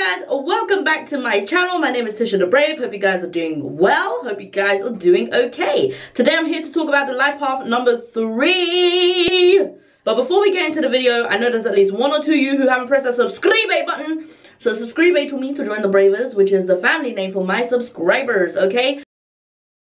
guys, welcome back to my channel. My name is TishaTheBrave. Hope you guys are doing well. Hope you guys are doing okay. Today I'm here to talk about the life path number 3. But before we get into the video, I know there's at least 1 or 2 of you who haven't pressed that subscribe button. So subscribe to me to join the Bravers, which is the family name for my subscribers, okay?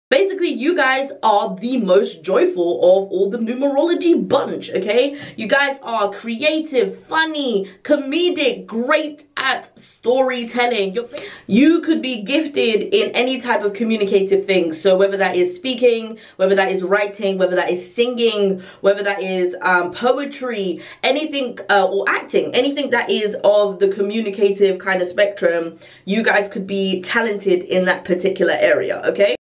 Basically, you guys are the most joyful of all the numerology bunch, okay? You guys are creative, funny, comedic, great at storytelling. You could be gifted in any type of communicative thing. So whether that is speaking, whether that is writing, whether that is singing, whether that is poetry, anything, or acting, anything that is of the communicative kind of spectrum, you guys could be talented in that particular area, okay?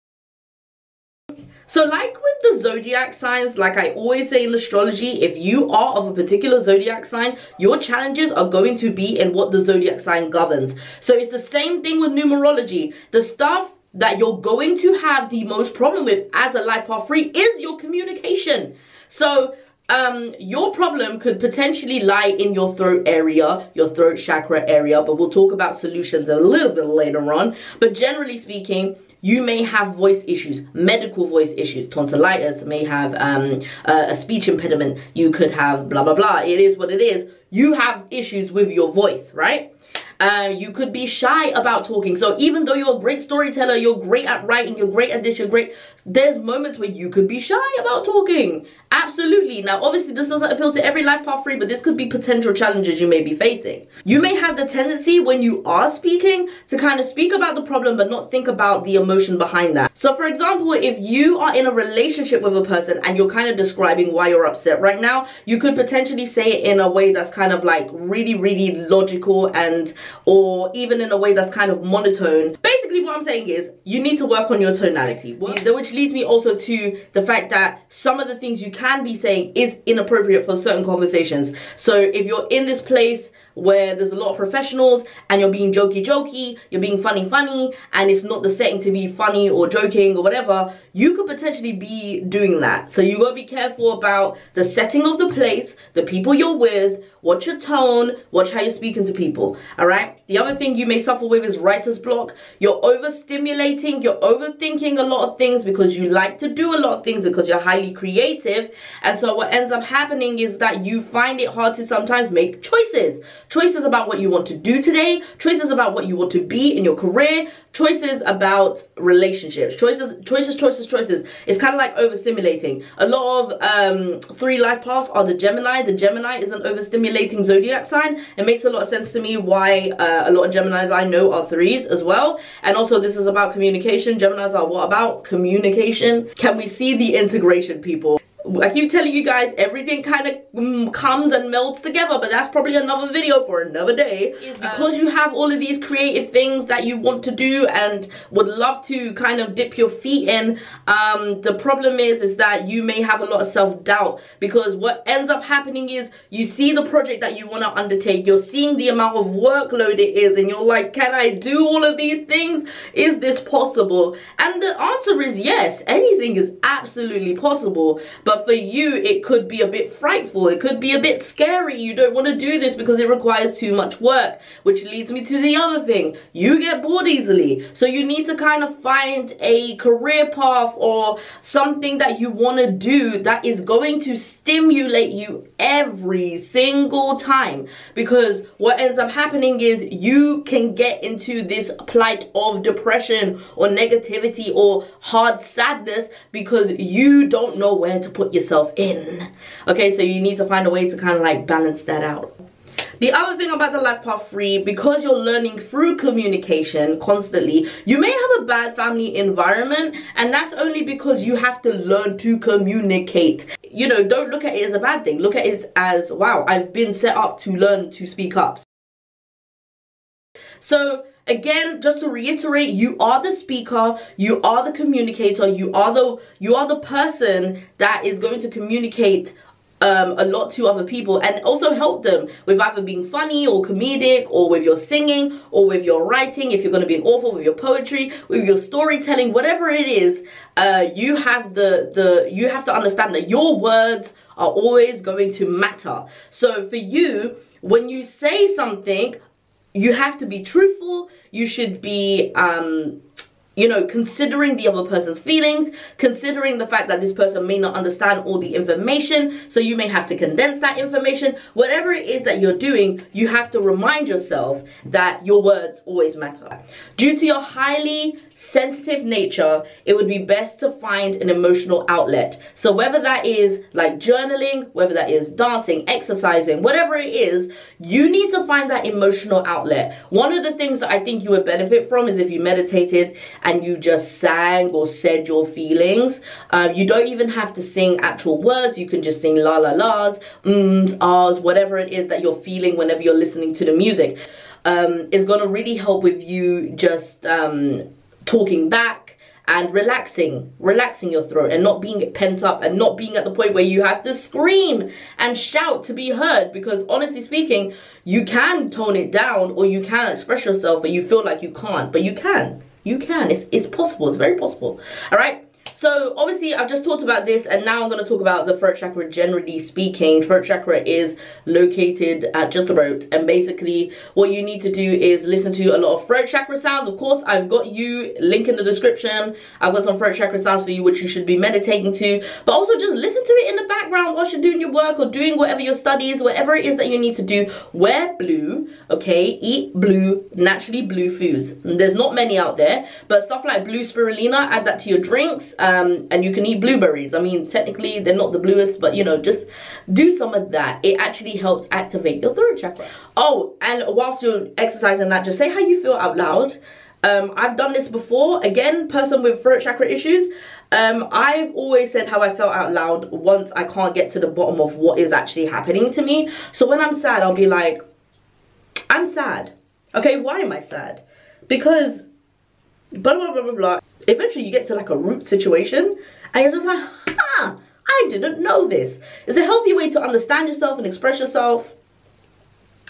So like with the zodiac signs, like I always say in astrology, if you are of a particular zodiac sign, your challenges are going to be in what the zodiac sign governs. So it's the same thing with numerology. The stuff that you're going to have the most problem with as a life path 3 is your communication. So your problem could potentially lie in your throat area, your throat chakra area, but we'll talk about solutions a little bit later on. But generally speaking, you may have voice issues, medical voice issues, tonsillitis, may have a speech impediment, you could have blah, blah, blah. It is what it is. You have issues with your voice, right? You could be shy about talking. So even though you're a great storyteller, you're great at writing, you're great at this, you're great, there's moments where you could be shy about talking. Absolutely. Now, obviously, this doesn't appeal to every life path 3, but this could be potential challenges you may be facing. You may have the tendency when you are speaking to kind of speak about the problem, but not think about the emotion behind that. So, for example, if you are in a relationship with a person and you're kind of describing why you're upset right now, you could potentially say it in a way that's kind of like really, really logical and, or even in a way that's kind of monotone. Basically, what I'm saying is you need to work on your tonality, which leads me also to the fact that some of the things you can be saying is inappropriate for certain conversations. So if you're in this place where there's a lot of professionals and you're being jokey, you're being funny, and it's not the setting to be funny or joking or whatever, you could potentially be doing that. So you gotta be careful about the setting of the place, the people you're with, watch your tone, watch how you're speaking to people, all right? The other thing you may suffer with is writer's block. You're overstimulating, you're overthinking a lot of things because you like to do a lot of things because you're highly creative. And so what ends up happening is that you find it hard to sometimes make choices. Choices about what you want to do today, choices about what you want to be in your career, choices about relationships, choices. It's kind of like overstimulating. A lot of 3 life paths are the Gemini. The Gemini is an overstimulating zodiac sign. It makes a lot of sense to me why a lot of Geminis I know are 3s as well. And also this is about communication. Geminis are what about? Communication. Can we see the integration, people? I keep telling you guys, everything kind of comes and melts together, but that's probably another video for another day. Because you have all of these creative things that you want to do and would love to kind of dip your feet in, the problem is that you may have a lot of self-doubt, because what ends up happening is you see the project that you want to undertake, you're seeing the amount of workload it is, and you're like, can I do all of these things? Is this possible? And the answer is yes, anything is absolutely possible. But for you, it could be a bit frightful. It could be a bit scary. You don't want to do this because it requires too much work, which leads me to the other thing. You get bored easily. So you need to kind of find a career path or something that you want to do that is going to stimulate you every single time. Because what ends up happening is you can get into this plight of depression or negativity or hard sadness because you don't know where to put yourself in. Okay, so you need to find a way to kind of like balance that out. The other thing about the life path 3, because you're learning through communication constantly, you may have a bad family environment, and that's only because you have to learn to communicate. You know, don't look at it as a bad thing. Look at it as, wow, I've been set up to learn to speak up. So again, just to reiterate, you are the speaker, you are the communicator, you are the person that is going to communicate a lot to other people and also help them with either being funny or comedic, or with your singing, or with your writing, if you're going to be an author, with your poetry, with your storytelling, whatever it is. You have to understand that your words are always going to matter. So for you, when you say something, you have to be truthful. You should be you know, considering the other person's feelings, considering the fact that this person may not understand all the information, so you may have to condense that information. Whatever it is that you're doing, you have to remind yourself that your words always matter. Due to your highly sensitive nature, it would be best to find an emotional outlet. So whether that is like journaling, whether that is dancing, exercising, whatever it is, you need to find that emotional outlet. One of the things that I think you would benefit from is if you meditated and you just sang or said your feelings. You don't even have to sing actual words. You can just sing la la la's, ahs, whatever it is that you're feeling whenever you're listening to the music. It's going to really help with you just talking back and relaxing your throat and not being pent up and not being at the point where you have to scream and shout to be heard, because honestly speaking, you can tone it down or you can express yourself, but you feel like you can't. But you can. It's possible. It's very possible. All right. So obviously I've just talked about this, and now I'm going to talk about the throat chakra. Generally speaking, throat chakra is located at your throat, and basically what you need to do is listen to a lot of throat chakra sounds. Of course, I've got you, link in the description. I've got some throat chakra sounds for you which you should be meditating to, but also just listen to it in the background whilst you're doing your work or doing whatever your studies, whatever it is that you need to do. Wear blue, okay? Eat blue, naturally blue foods. There's not many out there, but stuff like blue spirulina, add that to your drinks. And you can eat blueberries. I mean, technically they're not the bluest, but you know, just do some of that. It actually helps activate your throat chakra. Oh, and whilst you're exercising that, just say how you feel out loud. I've done this before. Again, person with throat chakra issues, I've always said how I felt out loud once I can't get to the bottom of what is actually happening to me. So when I'm sad, I'll be like, I'm sad. Okay, why am I sad? Because blah blah blah blah blah. Eventually you get to like a root situation and you're just like, I didn't know this. It's a healthy way to understand yourself and express yourself.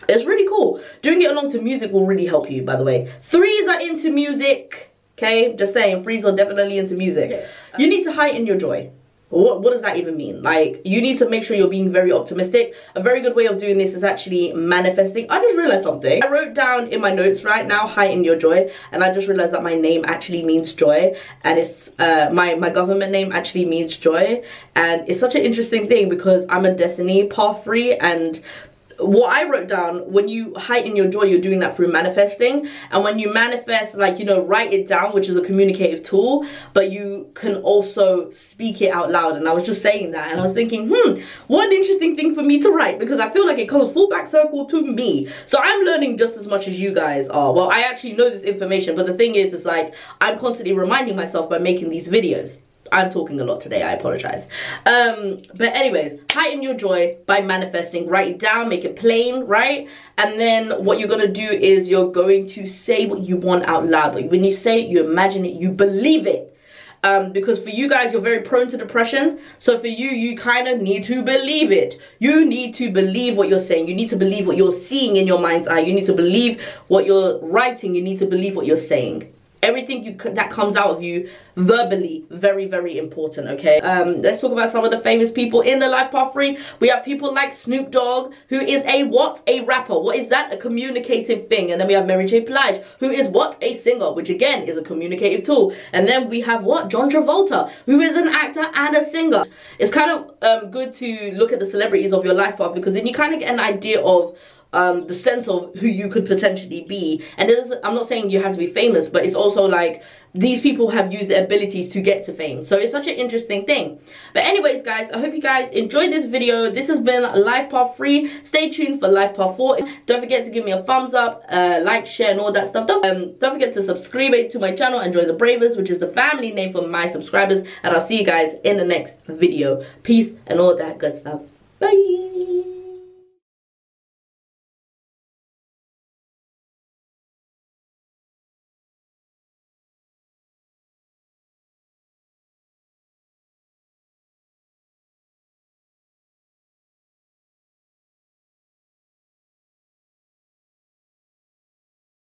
It's really cool. Doing it along to music will really help you, by the way. Threes are into music, okay? Just saying, threes are definitely into music. Yeah. You need to heighten your joy. What does that even mean? Like, you need to make sure you're being very optimistic. A very good way of doing this is actually manifesting. I just realized something. I wrote down in my notes right now, heighten your joy, and I just realized that my name actually means joy, and it's my government name actually means joy. And it's such an interesting thing because I'm a destiny path 3, and what I wrote down, when you heighten your joy, you're doing that through manifesting. And when you manifest, like, you know, write it down, which is a communicative tool, but you can also speak it out loud. And I was just saying that, and I was thinking, what an interesting thing for me to write, because I feel like it comes full back circle to me. So I'm learning just as much as you guys are. Well, I actually know this information, but the thing is like, I'm constantly reminding myself by making these videos. I'm talking a lot today, I apologize. But anyways, heighten your joy by manifesting. Write it down, make it plain, right? And then what you're going to do is you're going to say what you want out loud. But when you say it, you imagine it, you believe it. Because for you guys, you're very prone to depression. So for you, you kind of need to believe it. You need to believe what you're saying. You need to believe what you're seeing in your mind's eye. You need to believe what you're writing. You need to believe what you're saying. Everything that comes out of you verbally, very, very important, okay? Let's talk about some of the famous people in the Life Path 3. We have people like Snoop Dogg, who is a what? A rapper. What is that? A communicative thing. And then we have Mary J. Blige, who is what? A singer, which again is a communicative tool. And then we have what? John Travolta, who is an actor and a singer. It's kind of good to look at the celebrities of your life path, because then you kind of get an idea of the sense of who you could potentially be. And I'm not saying you have to be famous, but it's also like these people have used their abilities to get to fame. So it's such an interesting thing. But anyways, guys, I hope you guys enjoyed this video. This has been Life Path 3. Stay tuned for Life Path 4. Don't forget to give me a thumbs up, like, share, and all that stuff. Don't forget to subscribe to my channel and join the Bravers, which is the family name for my subscribers. And I'll see you guys in the next video. Peace and all that good stuff. Bye.